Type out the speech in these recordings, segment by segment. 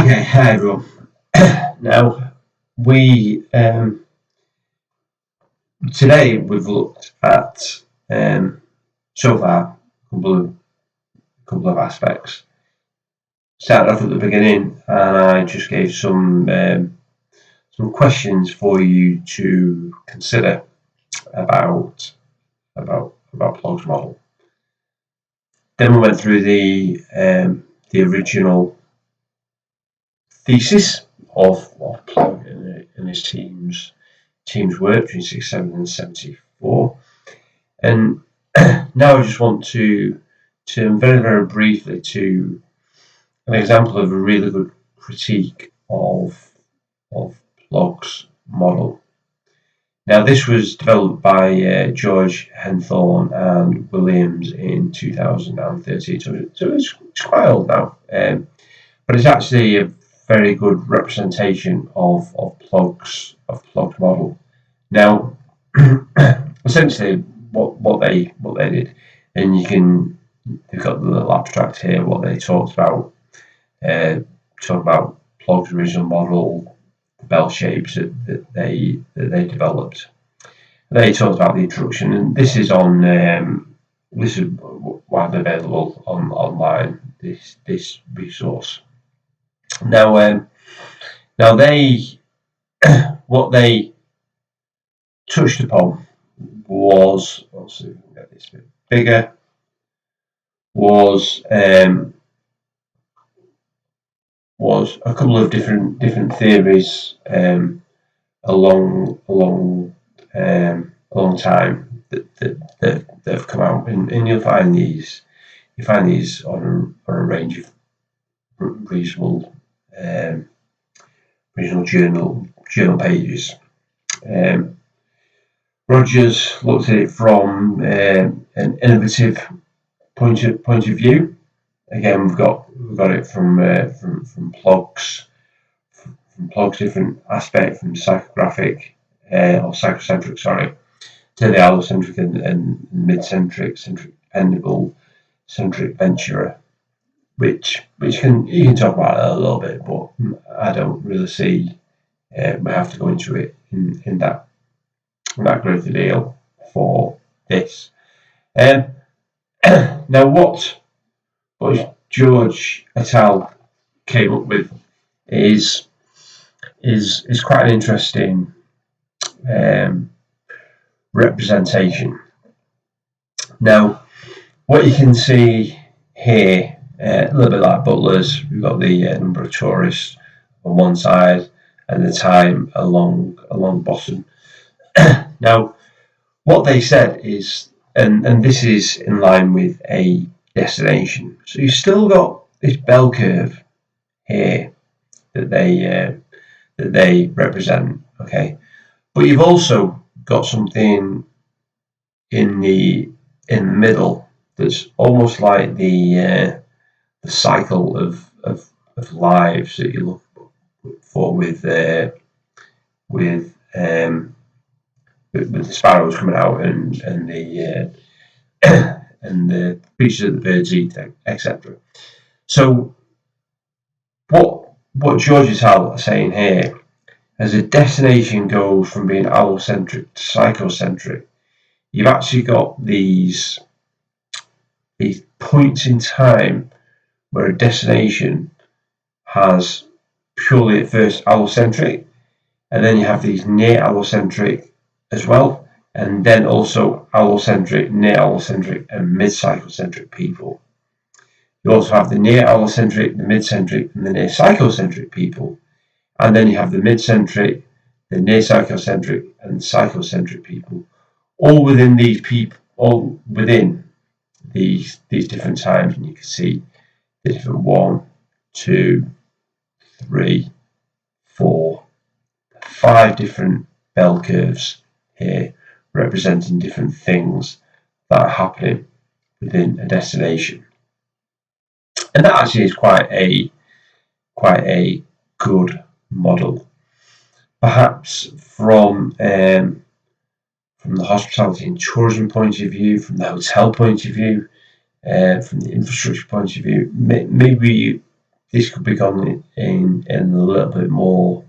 Okay, hi everyone. Now we today we've looked at so far a couple of aspects. Started off at the beginning, and I just gave some questions for you to consider about Plog's model. Then we went through the original thesis of Plog and his team's work between 67 and 74, and now I just want to very, very briefly to an example of a really good critique of Plog's model. Now, this was developed by George Henthorne and Williams in 2013, so it's quite old now, but it's actually a very good representation of Plog's model. Now, essentially, what they did, and they've got the little abstract here. What they talked about, Plog's original model, the bell shapes that they developed. They talked about the introduction, and this is widely available online. This resource. Now they what they touched upon was, let's see if we can get this a bit bigger, was a couple of different theories along time that have come out, and you'll find these on a range of reasonable journal pages. Rogers looked at it from an innovative point of view. Again, we've got it from Plog's different aspect, from psychographic or psychocentric, to the allocentric and mid-centric, centric dependable, centric venturer, which you can talk about it a little bit, but I don't really see we have to go into it in that great deal for this. Now, what George et al. Came up with is quite an interesting representation. Now, what you can see here, a little bit like Butler's, we've got the number of tourists on one side and the time along bottom. Now, what they said is, and this is in line with a destination. So you've still got this bell curve here that they represent, okay, but you've also got something in the middle that's almost like the cycle of lives that you look for with the sparrows coming out and the and the creatures that the birds eat, etc. So what George et al. Are saying here, as a destination goes from being allocentric to psychocentric, you've actually got these points in time where a destination has purely at first allocentric, and then you have these near allocentric as well, and then also allocentric, near allocentric, and mid-psychocentric people. You also have the near allocentric, the mid-centric, and the near psychocentric people, and then you have the mid-centric, the near psychocentric, and psychocentric people, all within these different times, and you can see the different 1, 2, 3, 4, 5 different bell curves here representing different things that are happening within a destination, and that actually is quite a good model. Perhaps from the hospitality and tourism point of view, from the hotel point of view, from the infrastructure point of view, maybe this could be gone in a little bit more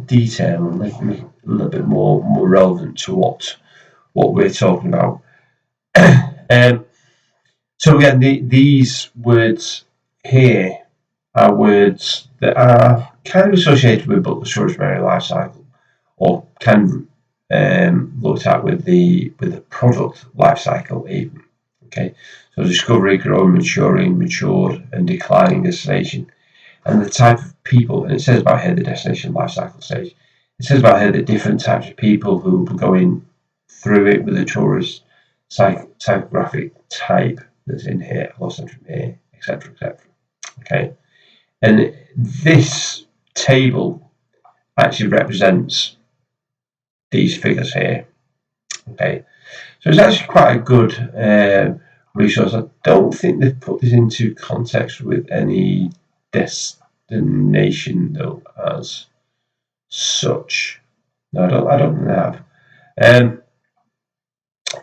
detail and make it a little bit more relevant to what we're talking about. So again, these words here are words that are kind of associated with both the tourism area life cycle, or kind of looked at with the product life cycle even. Okay, so discovery, growing, maturing, matured, and declining destination, and the type of people. And it says about here the destination life cycle stage. It says about here the different types of people who will be going through it with the tourist typographic type that's in here, allocentrism here, etc., etc. Okay, and this table actually represents these figures here. Okay, so it's actually quite a good resource. I don't think they've put this into context with any destination though as such. No, I don't think they have.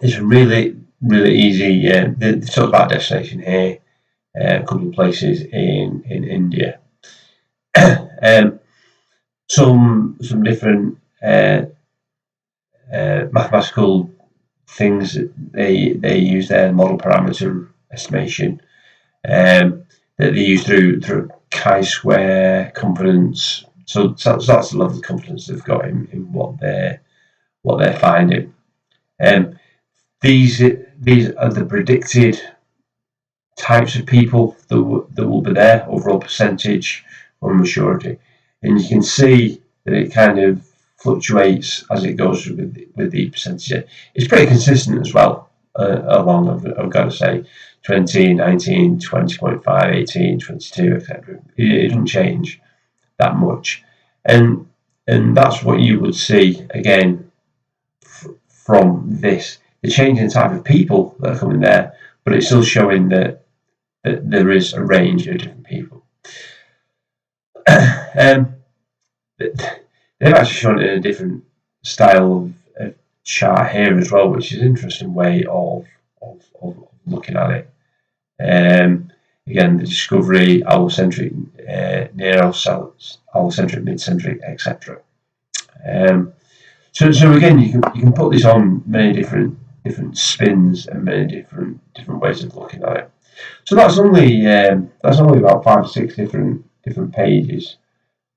It's really easy. They talk about destination here. A couple of places in India. Some different mathematical things that they use there, model parameter estimation, that they use through chi-square confidence. So that's the level of confidence they've got in what they're finding. These are the predicted types of people that will be there, overall percentage or maturity, and you can see that it kind of fluctuates as it goes with the percentage. It's pretty consistent as well along, I've got to say, 20, 19, 20.5, 18, 22, etc. It doesn't change that much, and that's what you would see again from this. The change in type of people that are coming there, but it's still showing that there is a range of different people. They've actually shown it in a different style of chart here as well, which is an interesting way of looking at it. Again, the discovery, allocentric, near allocentric, mid-centric, etc. So again, you can put this on many different spins and many different ways of looking at it. So that's only about 5 or 6 different pages.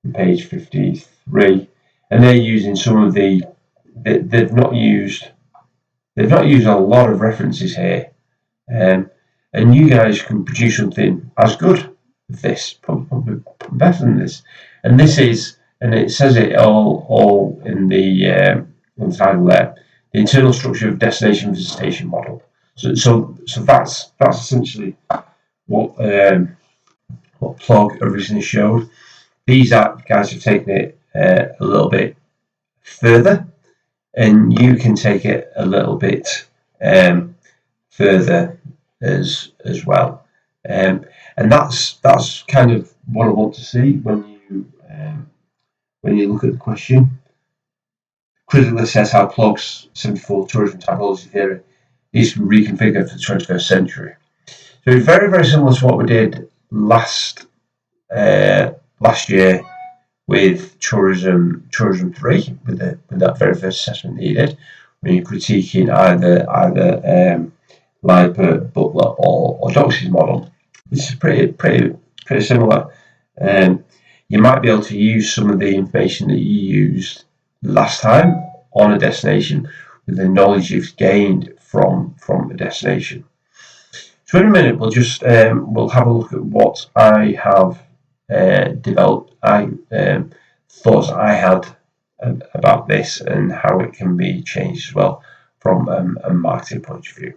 On page 53, and they're using some of the they've not used a lot of references here, and you guys can produce something as good as this, probably better than this. And this is, and it says it all in the title there, the internal structure of destination visitation model. So that's essentially what Plog originally showed. These guys have taken it a little bit further, and you can take it a little bit further as well. And that's kind of what I want to see when you look at the question. Critically assess how Plog's 74 tourism typology theory is reconfigured for the 21st century. So it's very, very similar to what we did last year with tourism 3, with that very first assessment that you did, when you're critiquing either Leipert, Butler, or Doxey's model. This is pretty similar. You might be able to use some of the information that you used last time on a destination with the knowledge you've gained from a destination. So in a minute, we'll have a look at what I have developed. Thoughts I had about this and how it can be changed as well from a marketing point of view.